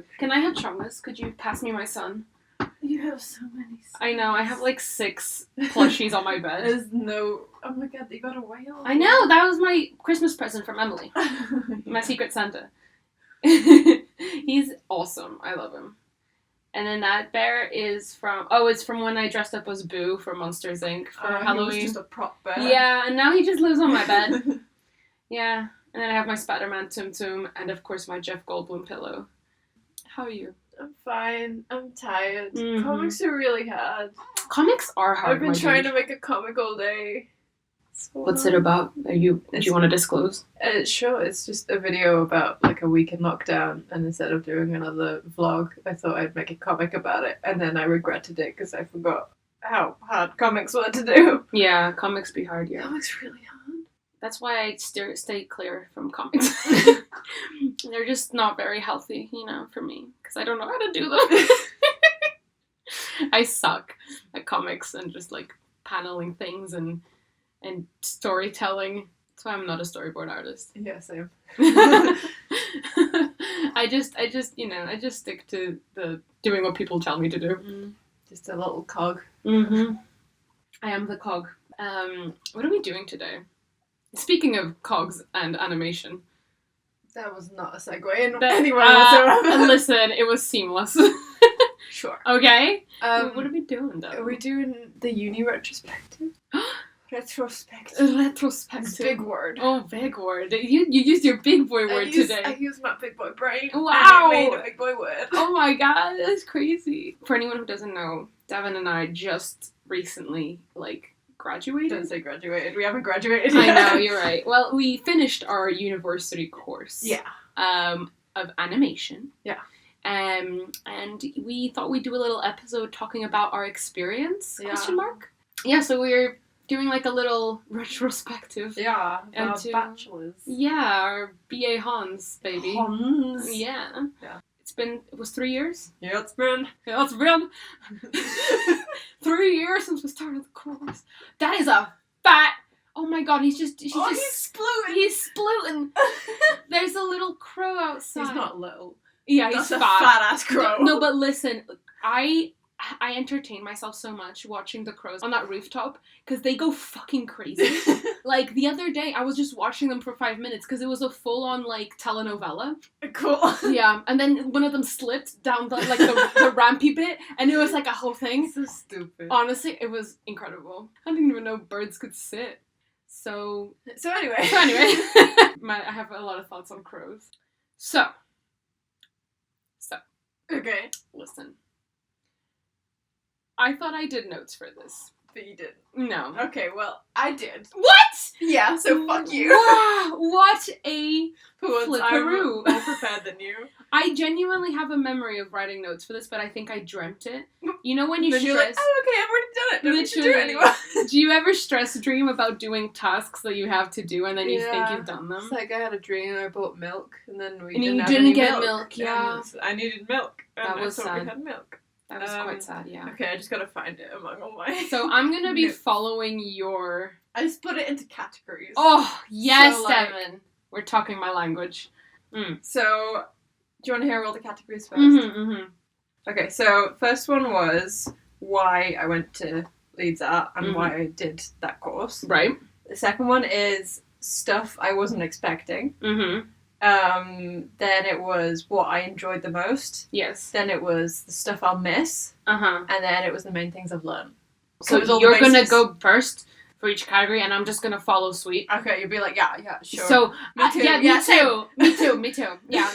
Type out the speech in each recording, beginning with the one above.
fantastic. Can I have chungus? Could you pass me my son? You have so many. I know, I have like 6 plushies on my bed. There's no... Oh my god, you got a whale? I know, that was my Christmas present from Emily. My secret Santa. He's awesome. I love him. And then that bear is from... Oh, it's from when I dressed up as Boo for Monsters, Inc. for Halloween. He was just a prop bear. Yeah, and now he just lives on my bed. Yeah. And then I have my Spider-Man Tum Tum and, of course, my Jeff Goldblum pillow. How are you? I'm fine. I'm tired. Mhm. Comics are really hard. Comics are hard, I've been trying to make a comic all day. What's it about? Do you want to disclose? Sure, it's just a video about like a week in lockdown, and instead of doing another vlog, I thought I'd make a comic about it, and then I regretted it because I forgot how hard comics were to do. Yeah, comics be hard, yeah. Comics really hard. That's why I stay clear from comics. They're just not very healthy, for me, because I don't know how to do them. I suck at comics and just like paneling things and storytelling. That's why I'm not a storyboard artist. Yeah, same. I just stick to the doing what people tell me to do. Just a little cog. Mm-hmm. I am the cog. What are we doing today? Speaking of cogs and animation. That was not a segue in any way whatsoever. Listen, it was seamless. Sure. Okay. What are we doing, though? Are we doing the uni retrospective? Retrospective. Retrospective. It's a big word. Oh, big word. You used your big boy word today. I used my big boy brain. Wow. And it made a big boy word. Oh my god, that's crazy. For anyone who doesn't know, Devin and I just recently, graduated? Don't say graduated. We haven't graduated yet. I know, you're right. Well, we finished our university course. Yeah. Of animation. Yeah. And we thought we'd do a little episode talking about our experience, ? Yeah, so we're doing a little retrospective. Yeah, And our bachelors. Yeah, our BA Hans, baby. Hans. Yeah. Yeah. It was 3 years? Yeah, it's been. 3 years since we started the course. That is a fat... Oh my god, he's splooting. He's splooting. There's a little crow outside. He's not little. Yeah, he's That's a fat-ass crow. No, but listen, I entertain myself so much watching the crows on that rooftop because they go fucking crazy. The other day, I was just watching them for 5 minutes because it was a full-on, telenovela. Cool. Yeah, and then one of them slipped down the rampy bit, and it was a whole thing. So stupid. Honestly, it was incredible. I didn't even know birds could sit. So anyway. I have a lot of thoughts on crows. So. Okay. Listen. I thought I did notes for this. But you didn't. No. Okay, well, I did. What? Yeah, so fuck you. Wow, what a flipperoo. I'm more prepared than you. I genuinely have a memory of writing notes for this, but I think I dreamt it. You know when you then stress... You're like, oh, okay, I've already done it. Don't need to do it anymore. Do you ever stress dream about doing tasks that you have to do and then you think you've done them? It's I had a dream I bought milk and then we you didn't didn't have get milk, yeah. I needed milk. And that was I thought sad. we had milk. That was quite sad, yeah. Okay, I just gotta find it among all my... So I'm gonna be following your... I just put it into categories. Oh, yes, so, Devin. We're talking my language. So, do you want to hear all the categories first? Mm-hmm. Okay, so first one was why I went to Leeds Art and why I did that course. Right. The second one is stuff I wasn't expecting. Mm-hmm. Then it was what I enjoyed the most. Yes. Then it was the stuff I'll miss. Uh-huh. And then it was the main things I've learned. So you're gonna go first for each category, and I'm just gonna follow suit. Okay, you'll be like, yeah, sure. So me too. Me too. Yeah.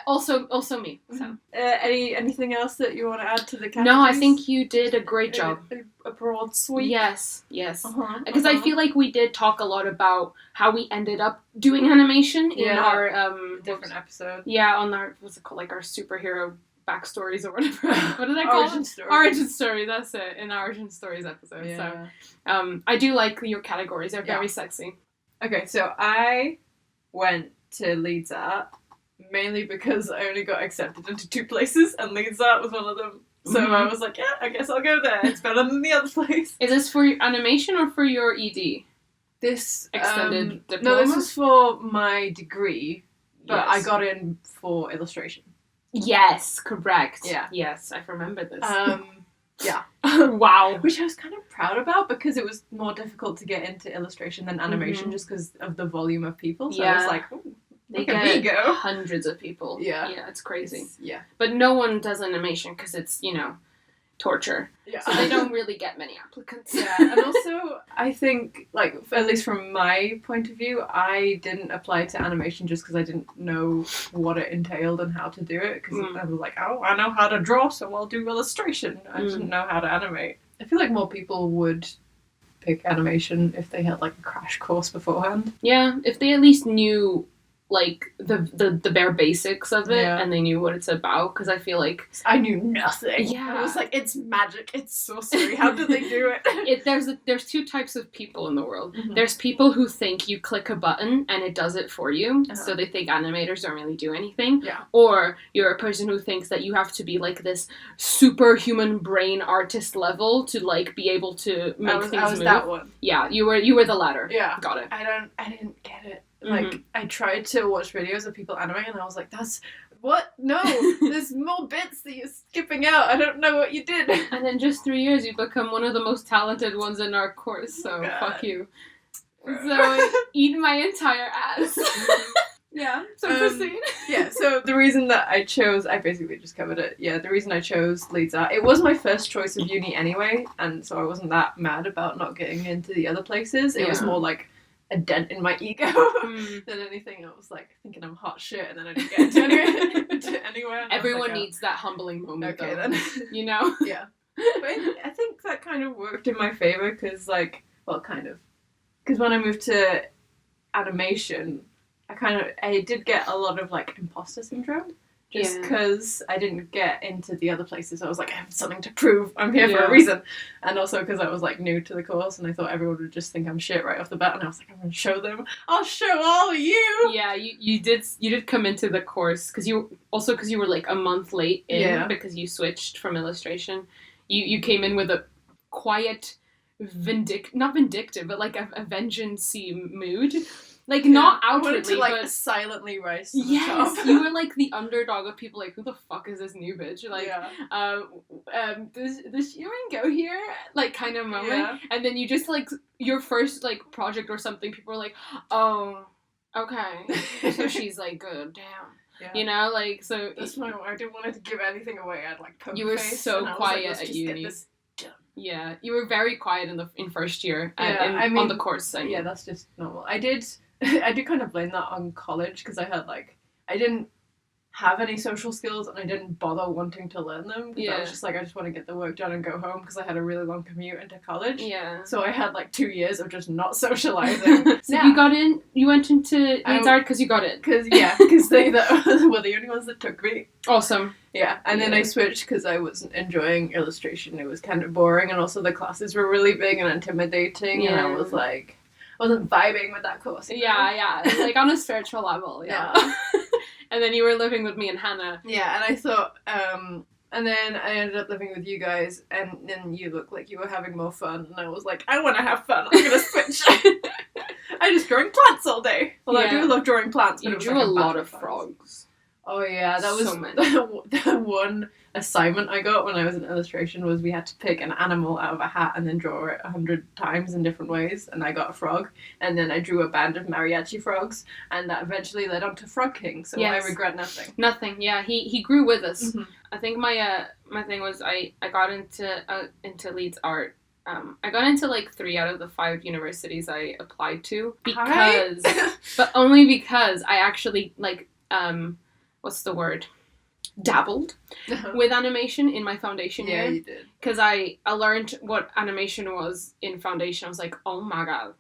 Also me. So. Anything else that you want to add to the categories? No, I think you did a great job. A broad sweep. Yes. Because I feel like we did talk a lot about how we ended up doing animation in our different episode. Yeah, on our what's it called, our superhero backstories or whatever. What did I call Origin it? story. Origin story. That's it. In our Origin Stories episode. Yeah. So, I do like your categories. They're very sexy. Okay, so I went to Leeds Art mainly because I only got accepted into 2 places, and Leeds Art was one of them. So I was like, yeah, I guess I'll go there. It's better than the other place. Is this for your animation or for your ED? This extended diploma? No, this was for my degree, but yes. I got in for illustration. Yes, correct. Yeah. Yes, I remember this. Yeah. Wow. Which I was kind of proud about because it was more difficult to get into illustration than animation just because of the volume of people. So I was like, oh, they look at me get go. hundreds of people. Yeah. Yeah, it's crazy. Yeah. But no one does animation because it's, torture. Yeah. So they don't really get many applicants. Yeah, and also I think, like, at least from my point of view, I didn't apply to animation just because I didn't know what it entailed and how to do it. Because I was like, oh, I know how to draw, so I'll do illustration. I didn't know how to animate. I feel like more people would pick animation if they had like a crash course beforehand. Yeah, if they at least knew like the bare basics of it and they knew what it's about, because I feel like I knew nothing. Yeah, I was like, it's magic, it's sorcery. How did they do it? There's two types of people in the world. There's people who think you click a button and it does it for you, so they think animators don't really do anything. Yeah. Or you're a person who thinks that you have to be like this superhuman brain artist level to like be able to make things move. I was that one. Yeah, you were the latter. Yeah. Got it. I didn't get it. Like, I tried to watch videos of people animating and I was like, what? No, there's more bits that you're skipping out. I don't know what you did. And in just 3 years, you've become one of the most talented ones in our course, so fuck you. So, eat my entire ass. Yeah, so proceed. Yeah, so the reason that I basically just covered it. Yeah, the reason I chose Leeds Art, it was my first choice of uni anyway, and so I wasn't that mad about not getting into the other places. It was more like a dent in my ego than anything. I was like thinking I'm hot shit, and then I didn't get into anywhere. Everyone needs that humbling moment. Okay, though. then Yeah. But I think that kind of worked in my favor because, because when I moved to animation, I did get a lot of like imposter syndrome. Just because I didn't get into the other places. I was like, I have something to prove. I'm here for a reason. And also because I was like new to the course and I thought everyone would just think I'm shit right off the bat. And I was like, I'm going to show them. I'll show all of you. Yeah, you did come into the course because you were like a month late in because you switched from illustration. You came in with a quiet, not vindictive, but like a vengeance-y mood. Like, not outwardly, to, but silently rise to the top. You were, like, the underdog of people, like, who the fuck is this new bitch? Like, does she even go here? Like, kind of moment. Yeah. And then you just, like, your first, like, project or something, people were like, oh, okay. So she's, like, good, damn. Yeah. Like, so... That's why I didn't want to give anything away. I had, like, poker You were face, so quiet like, at uni. Yeah, you were very quiet in first year on the course. Yeah, that's just normal. I do kind of blame that on college because I didn't have any social skills and I didn't bother wanting to learn them. I was just like, I just want to get the work done and go home because I had a really long commute into college. Yeah. So I had like 2 years of just not socializing. So you went into Leeds Art because you got in? Because they were the only ones that took me. Awesome. Yeah, and then I switched because I wasn't enjoying illustration. It was kind of boring and also the classes were really big and intimidating and I was like... wasn't vibing with that course. Yeah. It's like on a spiritual level, yeah. And then you were living with me and Hannah. Yeah, and I thought, and then I ended up living with you guys, and then you looked like you were having more fun, and I was like, I want to have fun, I'm gonna switch. I'm just drawing plants all day. Well, I do love drawing plants, but you drew a lot of frogs. Oh yeah, that was so many. the one assignment I got when I was in illustration was we had to pick an animal out of a hat and then draw it 100 times in different ways, and I got a frog, and then I drew a band of mariachi frogs, and that eventually led on to Frog King, so I regret nothing. Nothing, yeah, he grew with us. Mm-hmm. I think my thing was I got into Leeds Art. I got into like 3 out of the 5 universities I applied to because, but only because I actually like, what's the word? Dabbled with animation in my foundation year. Yeah, you did. Because I learned what animation was in foundation. I was like, oh my god,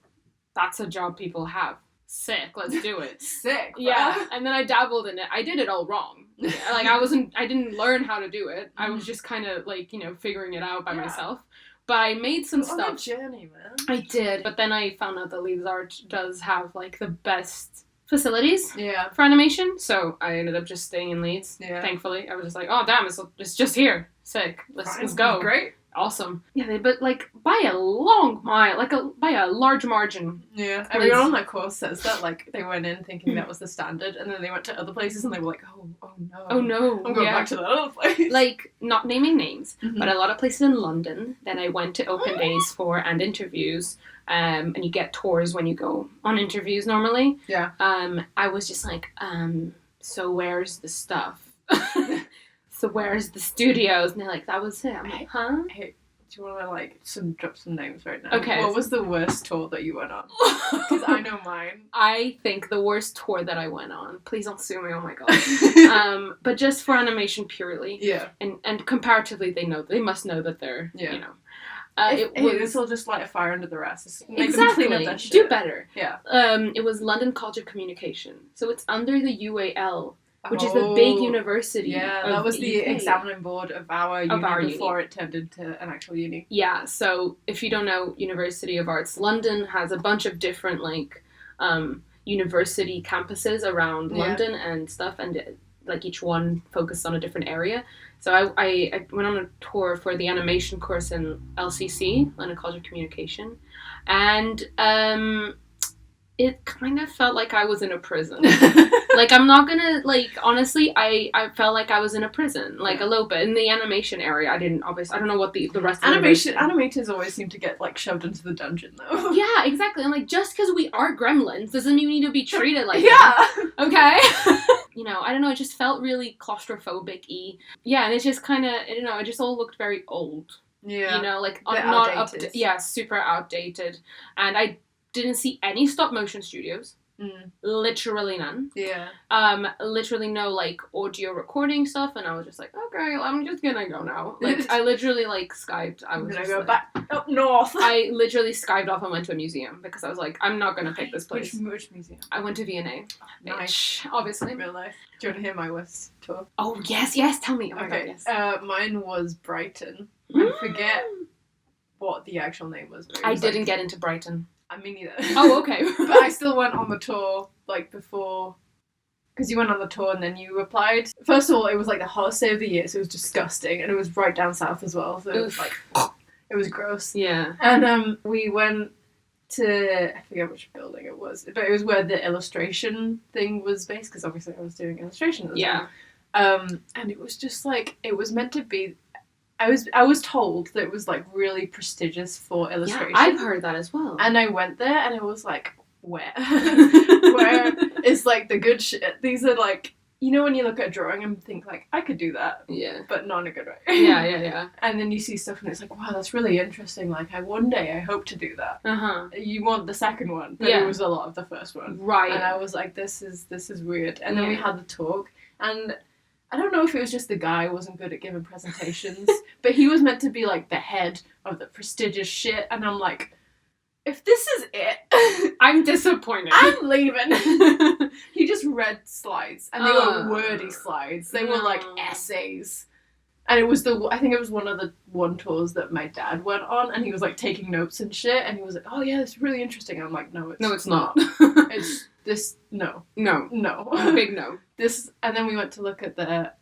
that's a job people have. Sick, let's do it. Sick. Bro. Yeah, and then I dabbled in it. I did it all wrong. Like I didn't learn how to do it. I was just kind of like, figuring it out by myself. But I made some stuff. On a journey, man. I did. But then I found out that Leeds Art does have like the best facilities for animation, so I ended up just staying in Leeds. Thankfully, I was just like, oh damn, it's just here. Sick. Let's go. Great. Awesome. Yeah, but like by a long mile, by a large margin. Yeah, everyone on that course says that, like, they went in thinking that was the standard, and then they went to other places and they were like, oh no. Oh no. I'm going back to that other place. Like, not naming names, but a lot of places in London that I went to open days for and interviews, and you get tours when you go on interviews normally. Yeah. I was just like, so where's the stuff? So where's the studios? And they're like, that was it. I'm like, huh? Hey, do you want to, like, drop some names right now? Okay. What was the worst tour that you went on? Because I know mine. I think the worst tour that I went on, please don't sue me, oh my god. But just for animation purely. Yeah. And comparatively, they must know that they're, you know. This will just light a fire under their asses. Exactly. Clean up that shit. Do better. Yeah. It was London College of Communication. So it's under the UAL, which is the big university. Yeah, that was the examining board of our uni before it turned into an actual uni. Yeah, so if you don't know, University of Arts London has a bunch of different, like, university campuses around London and stuff, and like each one focused on a different area. So I went on a tour for the animation course in LCC, London College of Communication, and it kind of felt like I was in a prison. Like, I'm not gonna, like, honestly, I felt like I was in a prison, like, a little bit. In the animation area, I don't know what the rest of animators always seem to get, like, shoved into the dungeon, though. Yeah, exactly. And, like, just because we are gremlins doesn't mean we need to be treated like that. Okay? You know, I don't know, it just felt really claustrophobic-y. Yeah, and it's just kind of, I don't know, it just all looked very old. Yeah. You know, like, not outdated. Super outdated. And I didn't see any stop-motion studios. Literally none. Yeah. Literally no, like, audio recording stuff, and I was just like, okay, I'm just gonna go now. Like, I literally, like, Skyped. I'm gonna go back up north. I literally Skyped off and went to a museum, because I was like, I'm not gonna pick this place. Which museum? I went to V&A. Nice. Obviously. Real life. Do you want to hear my West tour? Oh, yes, tell me. Oh my God, yes. Mine was Brighton. I forget what the actual name was. I didn't get into Brighton. I mean, neither. Oh, okay. But I still went on the tour, like, before, because you went on the tour and then you applied. First of all, it was, like, the hottest day of the year, so it was disgusting, and it was right down south as well, so it was, like, it was gross. Yeah. And we went to, I forget which building it was, but it was where the illustration thing was based, because obviously I was doing illustration at the time. And it was just, like, it was meant to be, I was told that it was, like, really prestigious for illustration. Yeah, I've heard that as well. And I went there and I was like, where? Where is, like, the good shit? These are, like, you know when you look at a drawing and think, like, I could do that. Yeah. But not in a good way. Yeah. And then you see stuff and it's like, wow, that's really interesting. Like, one day I hope to do that. Uh-huh. You want the second one, but it was a lot of the first one. Right. And I was like, this is weird. And then we had the talk, and I don't know if it was just the guy who wasn't good at giving presentations, but he was meant to be, like, the head of the prestigious shit, and I'm like, if this is it, I'm disappointed. I'm leaving. He just read slides, and they were wordy slides. They were, like, essays. And it was I think it was one of the tours that my dad went on, and he was, like, taking notes and shit, and he was like, oh yeah, it's really interesting. And I'm like, no, it's not. It's this, no. Big no. This, and then we went to look at the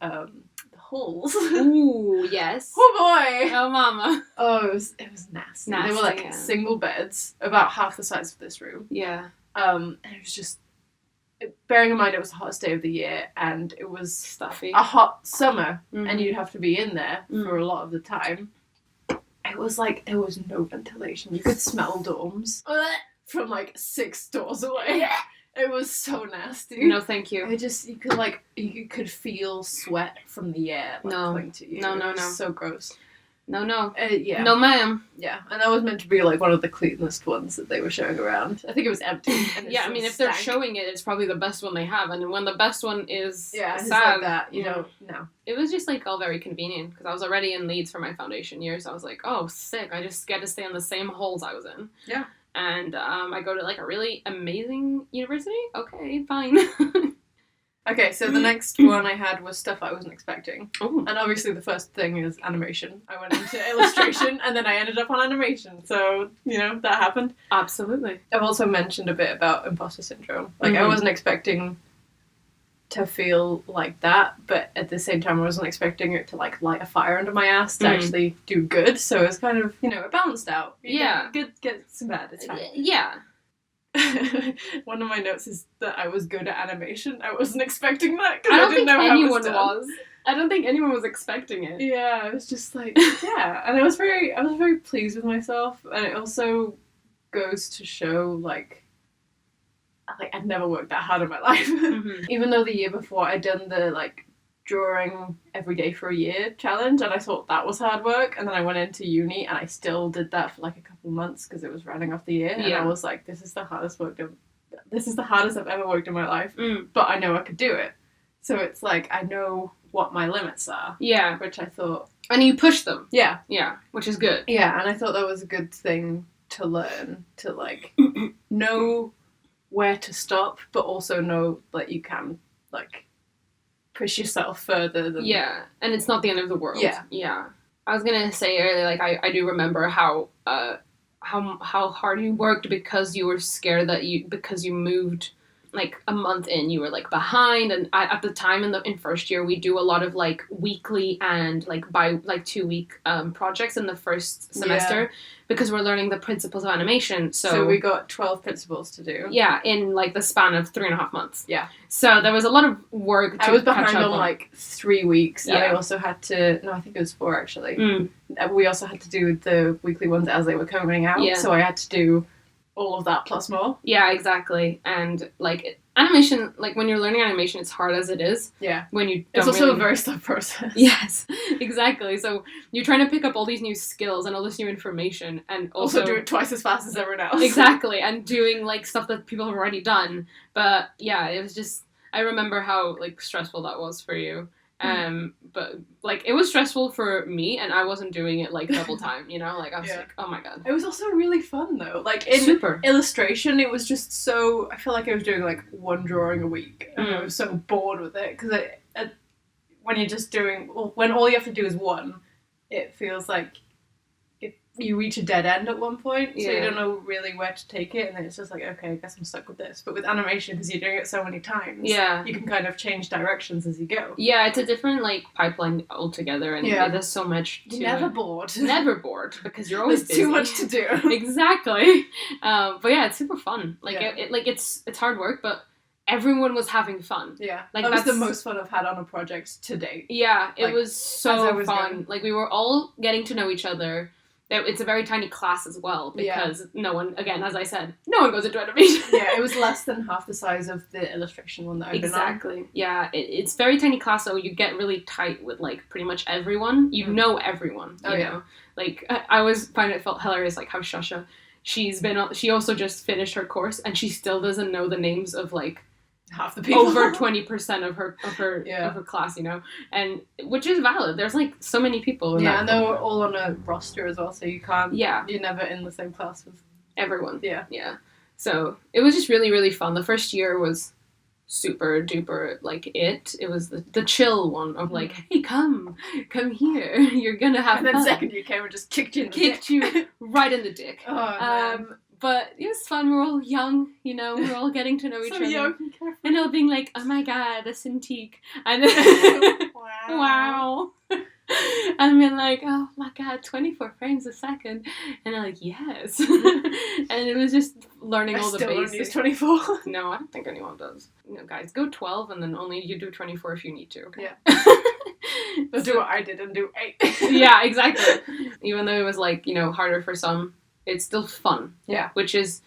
halls. Ooh, yes. Oh boy! Oh mama. Oh, it was nasty. They were, like, single beds, about half the size of this room. Yeah. And it was just, bearing in mind it was the hottest day of the year, and it was stuffy. A hot summer, and you'd have to be in there for a lot of the time. It was like, there was no ventilation. You could smell dorms from, like, 6 doors away. It was so nasty. No, thank you. You could feel sweat from the air, like, coming to you. No. It was so gross. No. Yeah. No, ma'am. Yeah, and that was meant to be, like, one of the cleanest ones that they were showing around. I think it was empty. And yeah, I mean, if they're showing it, it's probably the best one they have. And when the best one is sad, like that, no. It was just, like, all very convenient, because I was already in Leeds for my foundation year, so I was like, oh, sick. I just get to stay in the same halls I was in. Yeah. And I go to, like, a really amazing university? Okay, fine. Okay, so the next one I had was stuff I wasn't expecting. Ooh. And obviously the first thing is animation. I went into illustration and then I ended up on animation. So, that happened. Absolutely. I've also mentioned a bit about imposter syndrome. Like, I wasn't expecting to feel like that, but at the same time I wasn't expecting it to like light a fire under my ass to actually do good, so it's kind of, it balanced out. Good some bad, it's fine. Yeah. One of my notes is that I was good at animation. I wasn't expecting that because I don't didn't think know how anyone it was done. was. I don't think anyone was expecting it. Yeah, I was just like, yeah, and I was very pleased with myself, and it also goes to show like I'd never worked that hard in my life. Mm-hmm. Even though the year before I'd done the like drawing every day for a year challenge, and I thought that was hard work, and then I went into uni and I still did that for like a couple of months because it was rounding off the year, and I was like, this is the hardest I've ever worked in my life, but I know I could do it. So it's like I know what my limits are. Yeah. Which I thought, and you push them. Yeah. Yeah, which is good. Yeah, and I thought that was a good thing to learn, to like know where to stop, but also know that you can like push yourself further than... Yeah, and it's not the end of the world. Yeah. I was gonna say earlier, like I do remember how hard you worked because you were scared that because you moved like a month in, you were like behind, and at the time in first year we do a lot of like weekly and like 2 week projects in the first semester because we're learning the principles of animation. So we got 12 principles to do. Yeah, in like the span of 3.5 months. Yeah. So there was a lot of work to I was behind catch up on like 3 weeks, and I Yeah. also had to... No, I think it was 4 actually. We also had to do the weekly ones as they were coming out, so I had to do all of that plus more. Yeah, exactly. And like animation, like when you're learning animation, it's hard as it is. Yeah. When you don't It's also really... a very slow process. Yes, exactly. So you're trying to pick up all these new skills and all this new information, and also do it twice as fast as everyone else. Exactly, and doing like stuff that people have already done. But yeah, it was just, I remember how like stressful that was for you. But like it was stressful for me, and I wasn't doing it like double time, like I was like, oh my god. It was also really fun though, like in Super. illustration it was just so... I feel like I was doing like one drawing a week, and I was so bored with it because when you're just doing... when all you have to do is one, it feels like you reach a dead end at one point, so you don't know really where to take it, and then it's just like, okay, I guess I'm stuck with this. But with animation, because you're doing it so many times, you can kind of change directions as you go. Yeah, it's a different like pipeline altogether, and there's so much to You're never bored. Never bored, because you're always busy. Too much to do. Exactly. But yeah, it's super fun. Like it's hard work, but everyone was having fun. Yeah, like that was the most fun I've had on a project to date. Yeah, it was so fun. Going. Like we were all getting to know each other. It's a very tiny class as well, because no one, again, as I said, no one goes into animation. Yeah, it was less than half the size of the illustration one that I've been on. Exactly. Yeah, it's very tiny class, so you get really tight with like pretty much everyone. You know everyone. You know? Like I always find it felt hilarious, like how Shasha, she also just finished her course, and she still doesn't know the names of like half the people. Over 20% of her class, and which is valid. There's like so many people. And they were all on a roster as well, so you can't. Yeah, you're never in the same class with everyone. Yeah. So it was just really, really fun. The first year was super duper like it was the chill one of like, hey, come here, you're gonna have and then fun. Second year came and just kicked you right in the dick. Oh, man. But it was fun. We're all young, we're all getting to know each other. Young and all being like, oh my god, a Cintiq. And wow. And being like, oh my god, 24 frames a second. And I'm like, yes. And it was just learning all the basics. I still don't use 24. No, I don't think anyone does. Guys, go 12 and then only you do 24 if you need to. Okay? Yeah. Do what I did and do 8. Yeah, exactly. Even though it was like, harder for some, it's still fun. Yeah. Which is,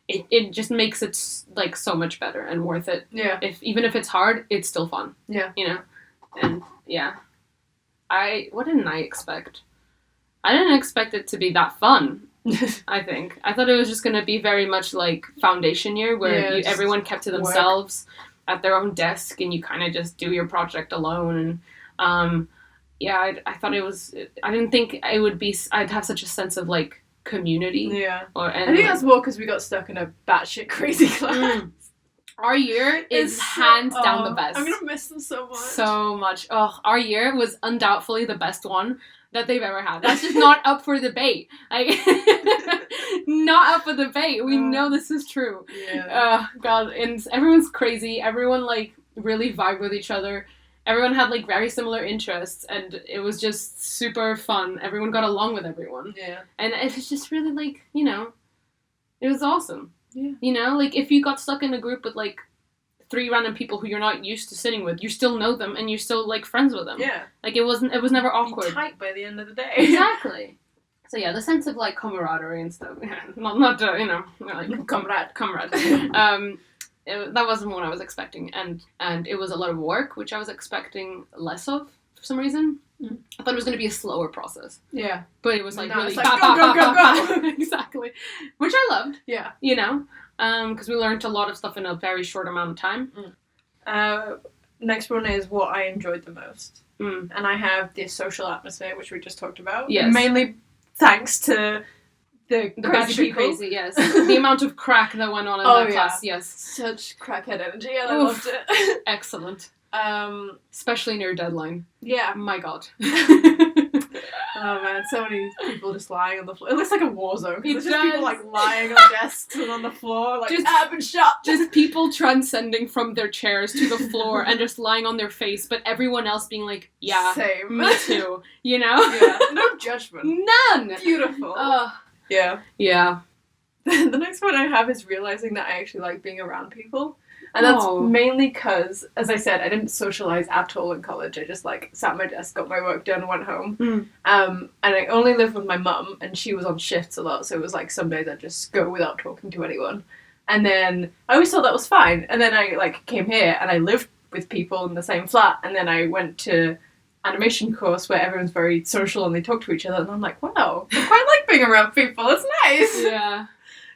it just makes it like so much better and worth it. Yeah. Even if it's hard, it's still fun. Yeah. And yeah. What didn't I expect? I didn't expect it to be that fun. I think. I thought it was just going to be very much like foundation year, where everyone kept to themselves at their own desk, and you kind of just do your project alone. And I thought it was. I didn't think it would be. I'd have such a sense of like community. Yeah. I think that's more because we got stuck in a batshit crazy class. Our year is hands down the best. I'm gonna miss them so much. So much. Oh, our year was undoubtedly the best one that they've ever had. That's just not up for debate. Like, not up for debate. We know this is true. Yeah. God, and everyone's crazy. Everyone like really vibed with each other. Everyone had like very similar interests, and it was just super fun. Everyone got along with everyone. Yeah. And it was just really like, you know, it was awesome. Yeah. You know, like if you got stuck in a group with like 3 random people who you're not used to sitting with, you still know them and you're still like friends with them. Yeah. Like it was never awkward. Be tight by the end of the day. Exactly. So yeah, the sense of like camaraderie and stuff. Yeah, not you know, like comrade. That wasn't what I was expecting, and it was a lot of work, which I was expecting less of for some reason. Mm. I thought it was going to be a slower process. Yeah. But it was like No, really it's like, go. Exactly, which I loved. Yeah. You know, because we learned a lot of stuff in a very short amount of time. Next one is what I enjoyed the most. Mm. And I have the social atmosphere, which we just talked about. Yes. Mainly thanks to the crazy people. Crazy, yes. The amount of crack that went on in that class, yes. Such crackhead energy, and I loved it. Excellent. Especially near deadline. Yeah. My God. Oh man, so many people just lying on the floor. It looks like a war zone. It There's does. just people like lying on desks and on the floor, like I've been shot. Just people transcending from their chairs to the floor and just lying on their face, but everyone else being like, yeah, same. Me too. You know? Yeah. No judgment. None. Beautiful. Yeah. Yeah. The next one I have is realizing that I actually like being around people. And that's mainly because, as I said, I didn't socialise at all in college. I just, like, sat at my desk, got my work done, went home. Mm. And I only lived with my mum, and she was on shifts a lot, so it was, like, some days I'd just go without talking to anyone. And then I always thought that was fine. And then I, like, came here, and I lived with people in the same flat, and then I went to animation course where everyone's very social and they talk to each other, and I'm like, wow, I quite like being around people. It's nice. Yeah.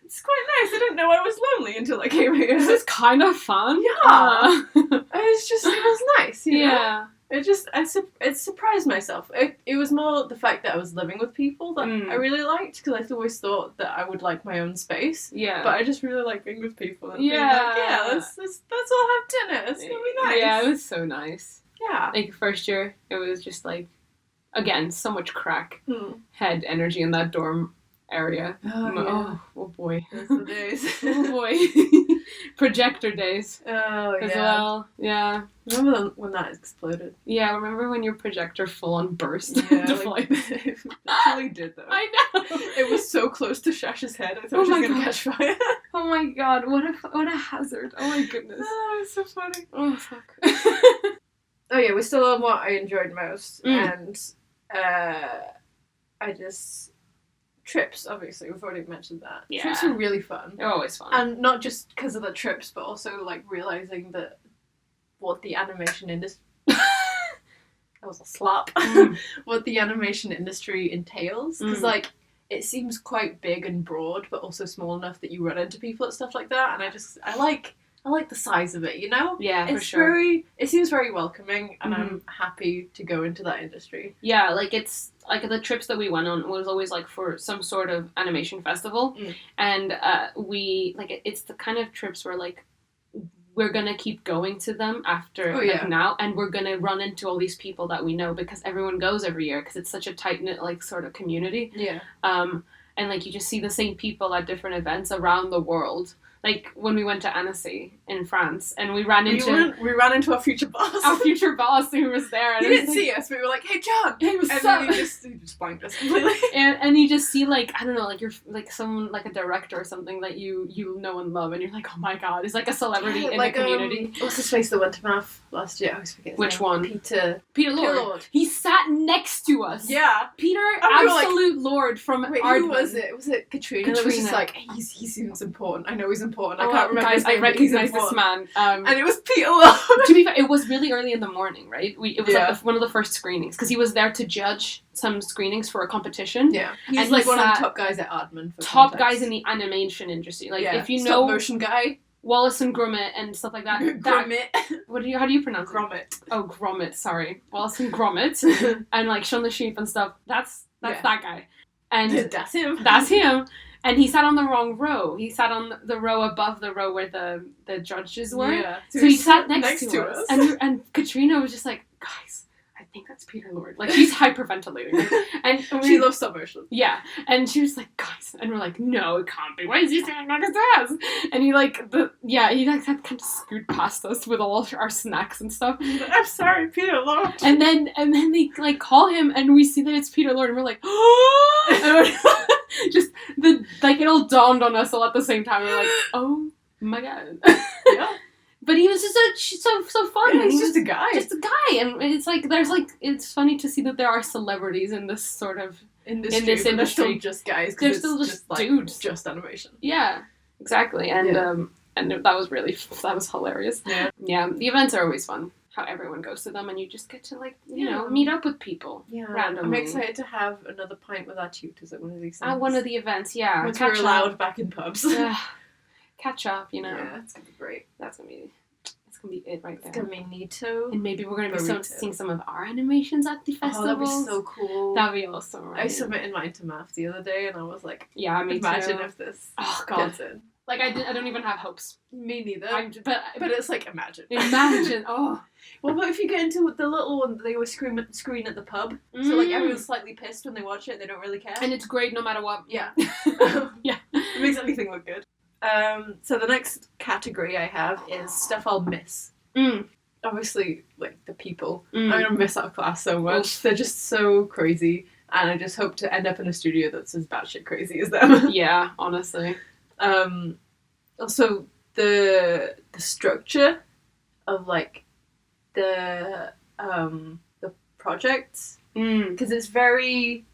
It's quite nice. I didn't know I was lonely until I came here. This is kind of fun. Yeah. It was nice, you know? Yeah. It surprised myself. It was more the fact that I was living with people that I really liked, because I always thought that I would like my own space. Yeah. But I just really like being with people and being like, yeah, let's all have dinner. It's gonna be nice. Yeah, it was so nice. Yeah. Like, first year, it was just like, again, so much crack head energy in that dorm area. Oh boy. Those are the days. Oh boy. Projector days. Oh, yeah. As well. Yeah. Remember when that exploded? Yeah, remember when your projector full on burst? Yeah, it actually did though. I know. It was so close to Shash's head, I thought she was going to catch fire. Oh my god, what a hazard. Oh my goodness. Oh, it's so funny. Oh, fuck. Oh yeah, we're still on what I enjoyed most, and I just... Trips, obviously, we've already mentioned that. Yeah. Trips are really fun. They're always fun. And not just because of the trips, but also, like, realising that what the animation industry... That was a slap. What the animation industry entails. Because, like, it seems quite big and broad, but also small enough that you run into people and stuff like that, and I like the size of it, you know? Yeah, for sure. It seems very welcoming, and I'm happy to go into that industry. Yeah, like, it's, like, the trips that we went on was always, like, for some sort of animation festival, and it's the kind of trips where, like, we're gonna keep going to them after, now, and we're gonna run into all these people that we know, because everyone goes every year, because it's such a tight-knit, like, sort of community. Yeah. And, like, you just see the same people at different events around the world. Like, when we went to Annecy in France, and we ran into our future boss. Our future boss who was there. And he didn't see us, but we were like, hey, John! Hey, what's and up? then he just blanked us completely. And you just see, like, I don't know, like, you're, like, someone, like, a director or something that you know and love, and you're like, oh my god, he's like a celebrity in the community. What's his face that went to math last year? I always forget his Which name. one? Peter Lord. He sat next to us. Yeah. Peter, we absolute Lord from Wait, Aardman. who was it? Was it Katrina? It was just like, he seems important. I know he's important. I can't remember guys, his name, I recognize this man. And it was Peter Lord. To be fair, it was really early in the morning, right? It was like one of the first screenings, because he was there to judge some screenings for a competition. Yeah. He's like one of the top guys at Aardman. Top guys in the animation industry. Like, if you know... Stop motion guy. Wallace and Gromit and stuff like that. Gromit. How do you pronounce it? Gromit. Oh, Gromit, sorry. Wallace and Gromit. And, like, Shaun the Sheep and stuff. That's that guy. And that's him. That's him. And he sat on the wrong row. He sat on the row above the row where the judges were. Yeah. So he sat next to us. And Katrina was just like, guys, I think that's Peter Lord. Like, she's hyperventilating. And she loves stop motion. Yeah. And she was like, guys, And we're like, no, it can't be. Why is he standing next to us? And he had kind of scoot past us with all our snacks and stuff. I'm sorry, Peter Lord. And then they like call him, and we see that it's Peter Lord, and we're like, oh! Just it all dawned on us all at the same time. We're like, oh my god. Yeah. But he was just so fun. Yeah, he's just a guy. Just a guy, and it's like it's funny to see that there are celebrities in this sort of industry. They're still just guys. They're still just dudes. Just animation. Yeah, exactly. And and that was hilarious. Yeah. Yeah. The events are always fun. How everyone goes to them, and you just get to you know meet up with people. Yeah. Randomly. I'm excited to have another pint with our tutors at one of these things. At one of the events, yeah. Once we're allowed back in pubs. Catch up, you know. Yeah, it's gonna be great. It's gonna be it right there. It's gonna be neato. And maybe we're gonna be seeing some of our animations at the festival. Oh, that'd be so cool. That'd be awesome. Right? I submitted mine to math the other day, and I was like, yeah, me imagine too. if this gets in. Like I don't even have hopes. Me neither. But it's like imagine. Oh. Well, but if you get into the little one, they always screen at the pub. So like everyone's slightly pissed when they watch it. They don't really care. And it's great no matter what. Yeah. Yeah. It makes everything look good. So the next category I have is stuff I'll miss. Obviously, like the people. I'm gonna miss our class so much. Oof. They're just so crazy, and I just hope to end up in a studio that's as batshit crazy as them. Yeah, honestly. Also, the structure of like the projects, because it's very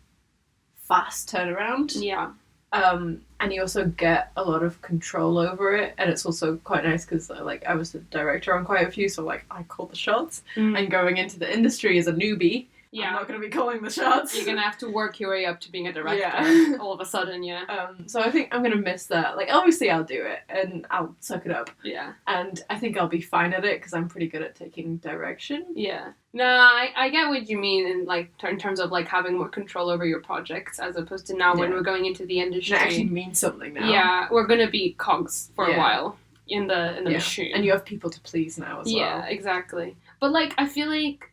fast turnaround. Yeah. And you also get a lot of control over it, and it's also quite nice because like I was the director on quite a few, so like I call the shots. And going into the industry as a newbie, I'm not going to be calling the shots. You're going to have to work your way up to being a director all of a sudden, yeah. So I think I'm going to miss that. Like, obviously I'll do it, and I'll suck it up. Yeah. And I think I'll be fine at it, because I'm pretty good at taking direction. Yeah. No, I get what you mean in terms of like having more control over your projects, as opposed to now when we're going into the industry. It actually means something now. Yeah, we're going to be cogs for a while in the machine. And you have people to please now as well. Yeah, exactly. But like, I feel like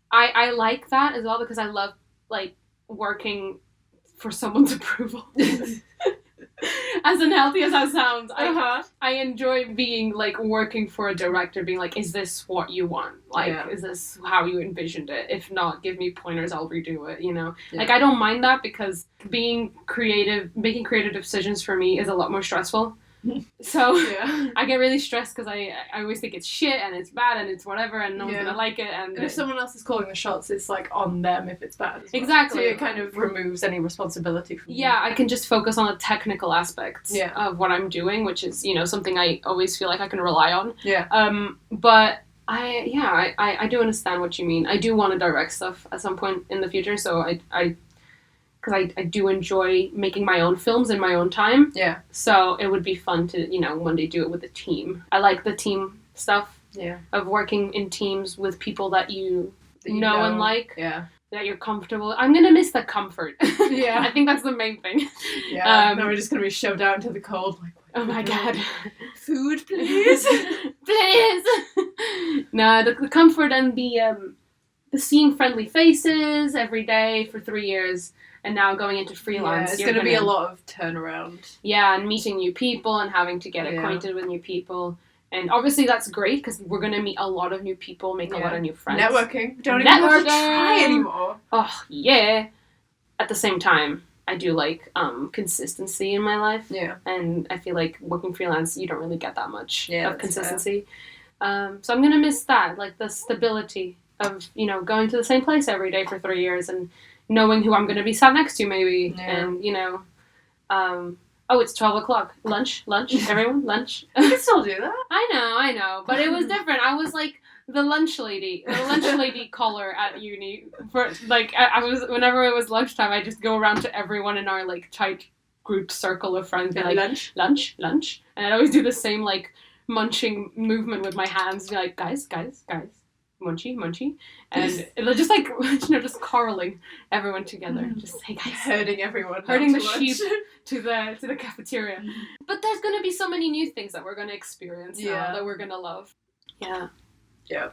I like that as well, because I love like working for someone's approval. As unhealthy as that sounds, I enjoy being like working for a director, being like, is this what you want? Like, is this how you envisioned it? If not, give me pointers, I'll redo it, you know? Yeah. Like, I don't mind that, because making creative decisions for me is a lot more stressful. So I get really stressed because I always think it's shit and it's bad and it's whatever and no one's gonna like it, and if someone else is calling the shots, it's like on them if it's bad as well. Exactly. So it kind of removes any responsibility from you. I can just focus on the technical aspects of what I'm doing, which is, you know, something I always feel like I can rely on. But I do understand what you mean. I do want to direct stuff at some point in the future, so because I do enjoy making my own films in my own time. Yeah. So it would be fun to, you know, one day do it with a team. I like the team stuff. Yeah. Of working in teams with people that you know and like. Yeah. That you're comfortable. I'm going to miss the comfort. Yeah. I think that's the main thing. Yeah. Now we're just going to be shoved out into the cold. Like, oh my God. Food, please. Please. No, the comfort and the seeing friendly faces every day for 3 years. And now going into freelance. Yeah, it's going to be a lot of turnaround. Yeah, and meeting new people and having to get acquainted with new people. And obviously that's great, because we're going to meet a lot of new people, make a lot of new friends. Networking. Don't even have to try anymore. Oh, yeah. At the same time, I do like consistency in my life. Yeah. And I feel like working freelance, you don't really get that much of consistency. So I'm going to miss that, like the stability of, you know, going to the same place every day for 3 years and knowing who I'm going to be sat next to, maybe. Yeah. And, you know, it's 12 o'clock. Lunch, everyone, lunch. You can still do that. I know. But it was different. I was like the lunch lady caller at uni. For like, I was, whenever it was lunchtime, I just go around to everyone in our like tight group circle of friends, be like, lunch. And I'd always do the same like munching movement with my hands, be like, guys. Munchy, and it was just like, you know, just corralling everyone together, just hey guys, herding the sheep to the cafeteria. But there's gonna be so many new things that we're gonna experience now that we're gonna love. Yeah.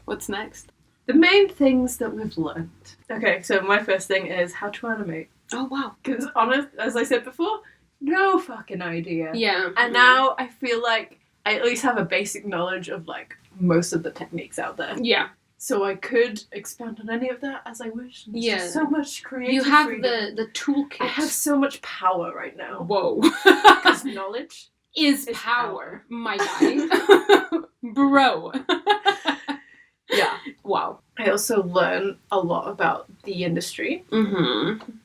What's next? The main things that we've learned. Okay, so my first thing is how to animate. Oh wow! Because as I said before, no fucking idea. Yeah. And now I feel like I at least have a basic knowledge of like most of the techniques out there. Yeah. So I could expand on any of that as I wish. And there's just so much creative You have freedom. the toolkit. I have so much power right now. Whoa. Because knowledge is power, my guy. Bro. Yeah. Wow. I also learn a lot about the industry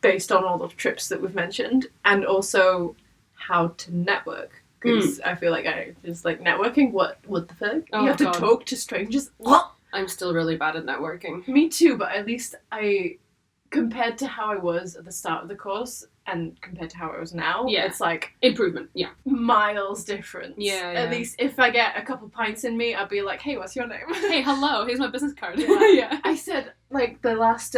based on all the trips that we've mentioned, and also how to network. Because I feel like I just like networking. What the fuck? Oh, you have God. to talk to strangers. What? I'm still really bad at networking. Me too, but at least compared to how I was at the start of the course and compared to how I was now, it's like improvement. Yeah. Miles difference. Yeah. At least if I get a couple pints in me, I'll be like, hey, what's your name? Hey, hello, here's my business card. Yeah. I said, like, the last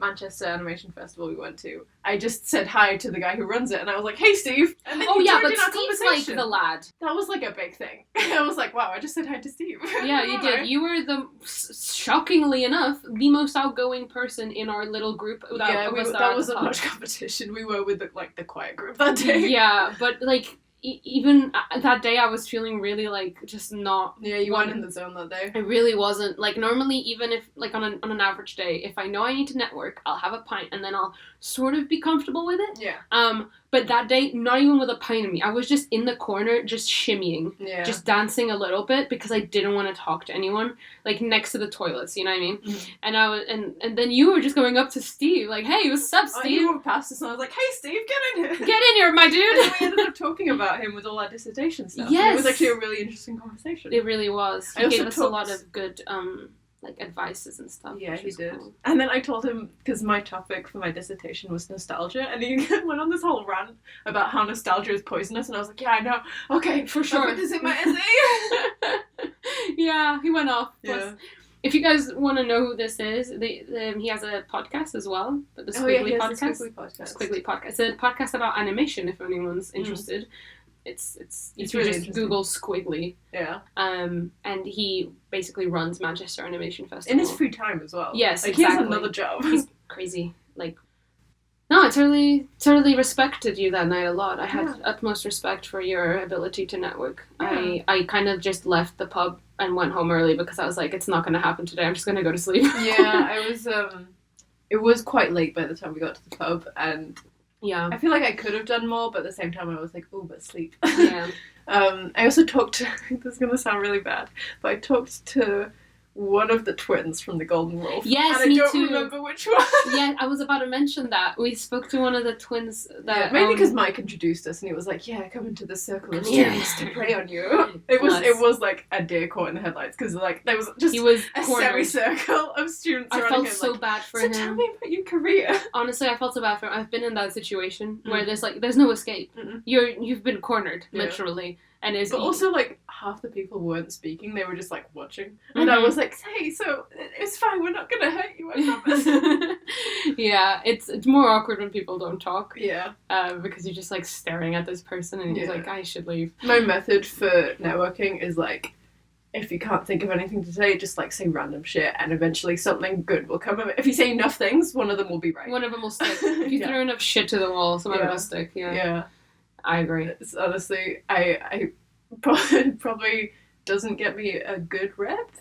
Manchester Animation Festival we went to, I just said hi to the guy who runs it, and I was like, hey, Steve. And then he joined but in our Steve's like conversation. the lad. That was like a big thing. I was like, wow, I just said hi to Steve. Yeah, you did. You were shockingly enough, the most outgoing person in our little group. That wasn't much competition. We were with the quiet group that day. Yeah, but like even that day I was feeling really like just not. Yeah, you weren't in the zone that day. I really wasn't. Like normally, even if like on an average day, if I know I need to network, I'll have a pint and then I'll sort of be comfortable with it. Yeah. But that day, not even with a pint in me, I was just in the corner, just shimmying, just dancing a little bit because I didn't want to talk to anyone, like next to the toilets. You know what I mean? Mm-hmm. And I was, and then you were just going up to Steve, like, "Hey, what's up, Steve?" You walked past us, and I was like, "Hey, Steve, get in here! Get in here, my dude!" And then we ended up talking about him with all our dissertation stuff. Yes, and it was actually a really interesting conversation. It really was. He gave us a lot of good like advices and stuff. Yeah, he did. Cool. And then I told him, because my topic for my dissertation was nostalgia, and he went on this whole rant about how nostalgia is poisonous, and I was like, yeah, I know. Okay, for sure. I'll put this in my essay. Yeah, he went off. Yeah. Plus, if you guys want to know who this is, he has a podcast as well, but the Squiggly podcast. Squiggly podcast. It's a podcast about animation. If anyone's interested. It's really just Google Squiggly. Yeah. And he basically runs Manchester Animation Festival. In his free time as well. Yes, exactly. He has another job. He's crazy. Like, no, I totally respected you that night a lot. I had utmost respect for your ability to network. Yeah. I kind of just left the pub and went home early because I was like, it's not going to happen today. I'm just going to go to sleep. Yeah, I was, it was quite late by the time we got to the pub, and yeah, I feel like I could have done more, but at the same time I was like, oh, but sleep. Yeah. I also talked to, this is going to sound really bad, but I talked to one of the twins from the Golden Wolf. Yes, and me I don't too. remember which one. Yeah, I was about to mention that. We spoke to one of the twins that... mainly because Mike introduced us and he was like, yeah, come into the circle of students to prey on you. It was like a deer caught in the headlights because like there was just a semicircle of students I surrounding him. felt so like, bad for him. So tell me about your career. Honestly, I felt so bad for him. I've been in that situation where there's no escape. Mm-mm. You've been cornered, literally. And but also, like, half the people weren't speaking. They were just, like, watching. And I was like, hey, so it's fine. We're not going to hurt you, I promise. Yeah, it's more awkward when people don't talk. Yeah. Because you're just, like, staring at this person and you're like, I should leave. My method for networking is, like, if you can't think of anything to say, just, like, say random shit and eventually something good will come of it. If you say enough things, one of them will be right. One of them will stick. If you throw enough shit to the wall, some of it will stick. Yeah. I agree. It's honestly, I probably doesn't get me a good rep,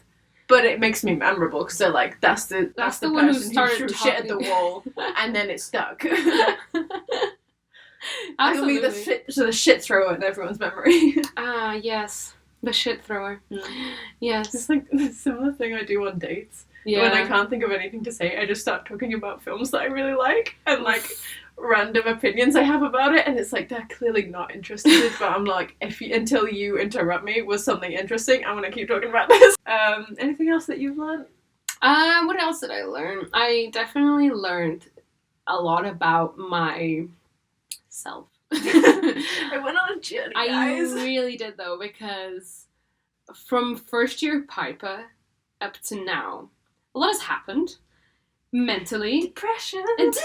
but it makes me memorable because they're like, that's the one who person started threw shit at the wall and then it stuck. Absolutely. The shit thrower in everyone's memory. Ah, yes, the shit thrower. Yes, it's like a similar thing I do on dates. Yeah. When I can't think of anything to say, I just start talking about films that I really like and like random opinions I have about it, and it's like they're clearly not interested, but I'm like, until you interrupt me with something interesting, I'm gonna keep talking about this. Anything else that you've learned? What else did I learn? I definitely learned a lot about myself. I went on a journey, guys. I really did though, because from first year Piper up to now, a lot has happened. mentally. Depression. Like,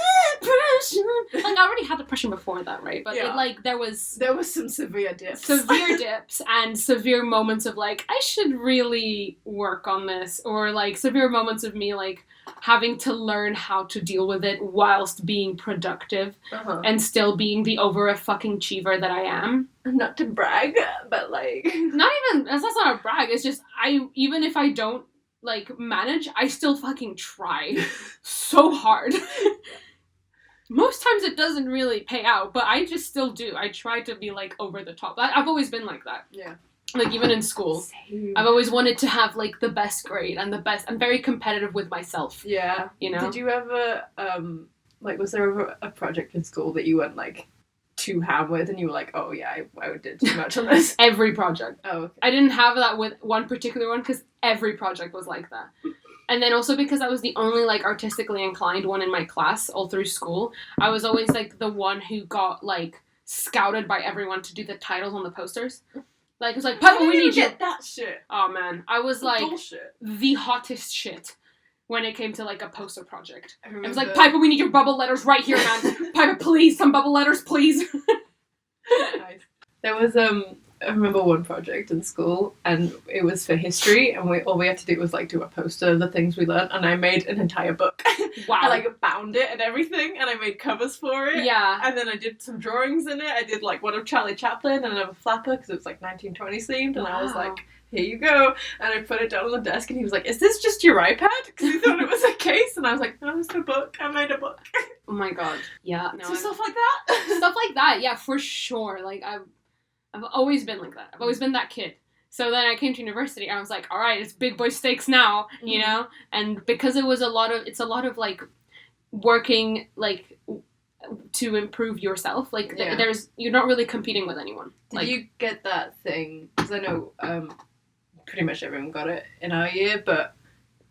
I already had depression before that, right? But Yeah. there was some severe dips. severe dips and severe moments of, like, I should really work on this, or, like, severe moments of me, like, having to learn how to deal with it whilst being productive and still being the fucking achiever that I am. Not to brag, but, like... That's not a brag, it's just, even if I don't, like, manage, I still fucking try so hard. Most times it doesn't really pay out, but I just still do. I try to be, like, over the top. I've always been like that. Yeah. Like, even in school. Same. I've always wanted to have, like, the best grade and the best... I'm very competitive with myself. Yeah. You know? Did you ever, was there ever a project in school that you went, like, too ham with and you were like, oh yeah, I did too much on this? Every project. Oh, okay. I didn't have that with one particular one because every project was like that. And then also because I was the only, like, artistically inclined one in my class all through school, I was always, like, the one who got, like, scouted by everyone to do the titles on the posters. Like, it was like, Piper, we need you. Get that shit. Oh, man. I was, like, bullshit. The hottest shit when it came to, like, a poster project. It was like, that. Piper, we need your bubble letters right here, man. Piper, please, some bubble letters, please. Nice. There was, I remember one project in school, and it was for history, and all we had to do was, like, do a poster of the things we learned, and I made an entire book. Wow. I, like, bound it and everything, and I made covers for it. Yeah. And then I did some drawings in it. I did, like, one of Charlie Chaplin and another flapper, because it was, like, 1920s themed, and I was like, here you go. And I put it down on the desk, and he was like, is this just your iPad? Because he thought it was a case, and I was like, no, it's a book. I made a book. Oh my god. Yeah. No, So stuff like that? Stuff like that, yeah, for sure. Like, I've always been like that. I've always been that kid. So then I came to university, and I was like, all right, it's big boy stakes now, you know? And because it's a lot of, like, working, like, to improve yourself. Like, you're not really competing with anyone. Did you get that thing? Because I know pretty much everyone got it in our year, but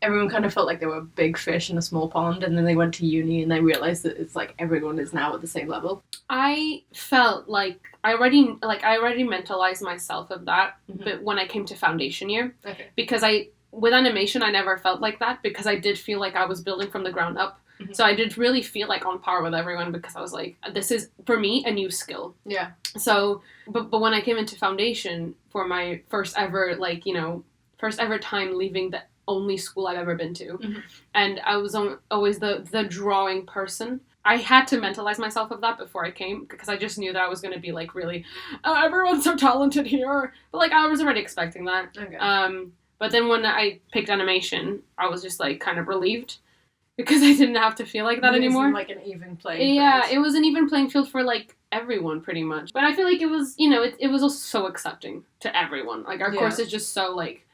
everyone kind of felt like they were big fish in a small pond, and then they went to uni and they realized that it's like everyone is now at the same level. I felt like I already mentalized myself of that, but when I came to foundation year, because with animation I never felt like that, because I did feel like I was building from the ground up. So I did really feel like on par with everyone, because I was like, this is, for me, a new skill. Yeah. So, but when I came into foundation for my first ever time leaving the only school I've ever been to, and I was always the drawing person, I had to mentalize myself of that before I came, because I just knew that I was going to be, like, really, everyone's so talented here. But, like, I was already expecting that. Okay. But then when I picked animation, I was just, like, kind of relieved, because I didn't have to feel like that anymore. Like an even playing field. Yeah, it was an even playing field for, like, everyone, pretty much. But I feel like it was, it was also so accepting to everyone. Like, our course is just so, like,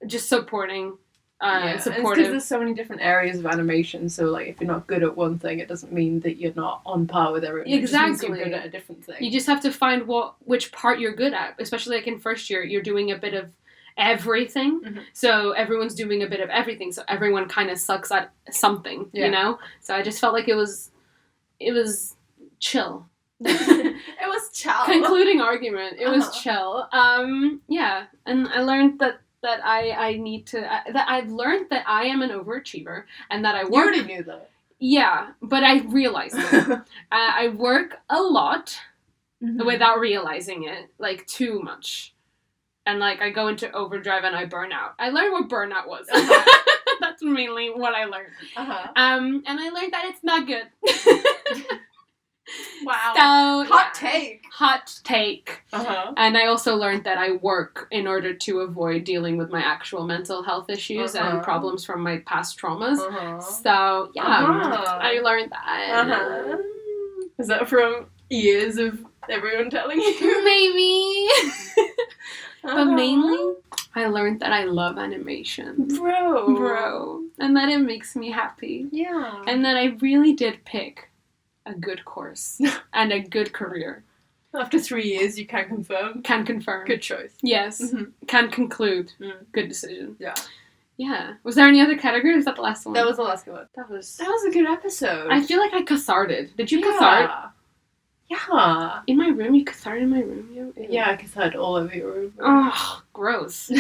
just supporting, supportive. Because there's so many different areas of animation, so, like, if you're not good at one thing, it doesn't mean that you're not on par with everyone. Exactly. It just means you're good at a different thing. You just have to find which part you're good at. Especially, like, in first year, you're doing a bit of everything, so everyone's doing a bit of everything, so everyone kind of sucks at something, you know? So I just felt like it was chill. It was chill. Concluding argument, it was chill. Yeah, and I learned that I need to, that I've learned that I am an overachiever, and that I work... You already knew that. Yeah, but I realized it. I work a lot without realizing it, like, too much. And, like, I go into overdrive and I burn out. I learned what burnout was. That's mainly what I learned. And I learned that it's not good. Wow. So, Hot take. And I also learned that I work in order to avoid dealing with my actual mental health issues and problems from my past traumas. So, yeah, I learned that. Is that from years of everyone telling you? Maybe. But mainly, I learned that I love animation. Bro. And that it makes me happy. Yeah. And that I really did pick a good course and a good career. After 3 years, you can confirm? Can confirm. Good choice. Yes. Can conclude. Good decision. Yeah. Yeah. Was there any other category, or was that the last one? That was the last one. That was a good episode. I feel like I cassarded. Did you cassard? Yeah. In my room? You catharted in my room? Ew. Yeah, because I had all over your room. Oh, gross.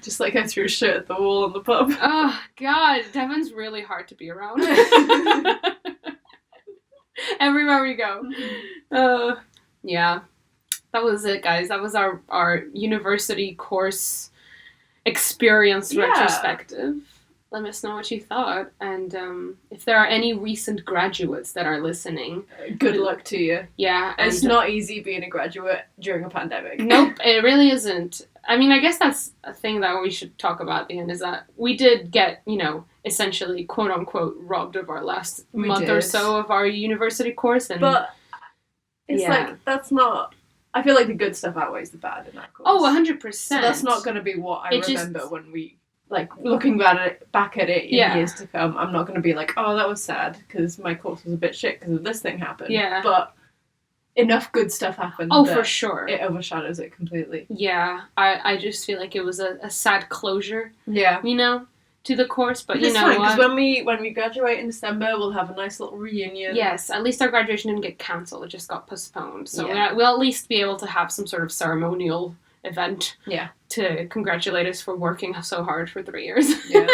Just like I threw shit at the wall in the pub. Oh, God. Devin's really hard to be around. Everywhere we go. Yeah. That was it, guys. That was our university course experience retrospective. Let us know what you thought. And if there are any recent graduates that are listening. Good luck to you. Yeah. It's not easy being a graduate during a pandemic. Nope, it really isn't. I mean, I guess that's a thing that we should talk about at the end, is that we did get, essentially, quote unquote, robbed of our last month or so of our university course. But it's like, that's not... I feel like the good stuff outweighs the bad in that course. Oh, 100%. So that's not going to be what I remember when we... Like, looking back at it in years to come, I'm not going to be like, oh, that was sad, because my course was a bit shit because of this thing happened. Yeah. But enough good stuff happened. Oh, for sure. It overshadows it completely. Yeah. I just feel like it was a sad closure. Yeah. To the course, but it's fine, because when we graduate in December, we'll have a nice little reunion. Yes, at least our graduation didn't get cancelled, it just got postponed. So we'll at least be able to have some sort of ceremonial event to congratulate us for working so hard for 3 years. Yeah.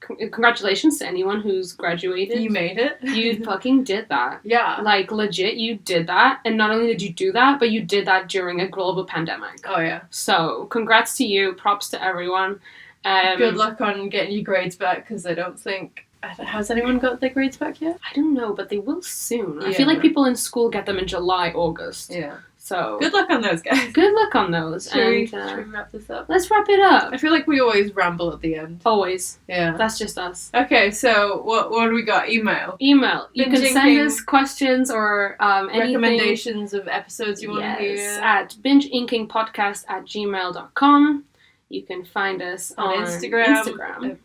Congratulations to anyone who's graduated. You made it. You fucking did that. Yeah. Like, legit, you did that. And not only did you do that, but you did that during a global pandemic. Oh, yeah. So, congrats to you. Props to everyone. Good luck on getting your grades back, because I don't think... Has anyone got their grades back yet? I don't know, but they will soon. I feel like people in school get them in July, August. Yeah. So good luck on those, guys. Good luck on those. Should we wrap this up? Let's wrap it up. I feel like we always ramble at the end. Always. Yeah. That's just us. Okay, so what do we got? Email. You can send us questions or anything. Recommendations of episodes you want to hear. Yes, at bingeinkingpodcast@gmail.com. You can find us on Instagram. You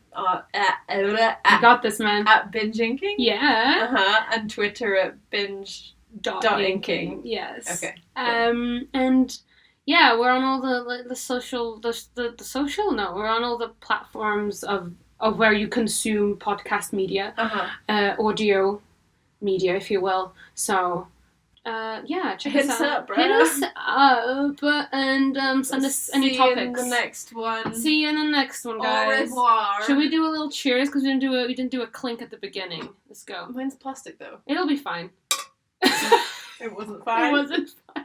got this, man. At bingeinking. Yeah. And Twitter at binge.inking. Yes. Okay. And yeah, we're on all the social we're on all the platforms of where you consume podcast media, audio media, if you will. So. Check us out. Bro. Hit us up and send us any topics. See you in the next one. See you in the next one, guys. Au revoir. Should we do a little cheers? Because we didn't do a clink at the beginning. Let's go. Mine's plastic though. It'll be fine. It wasn't fine. It wasn't fine.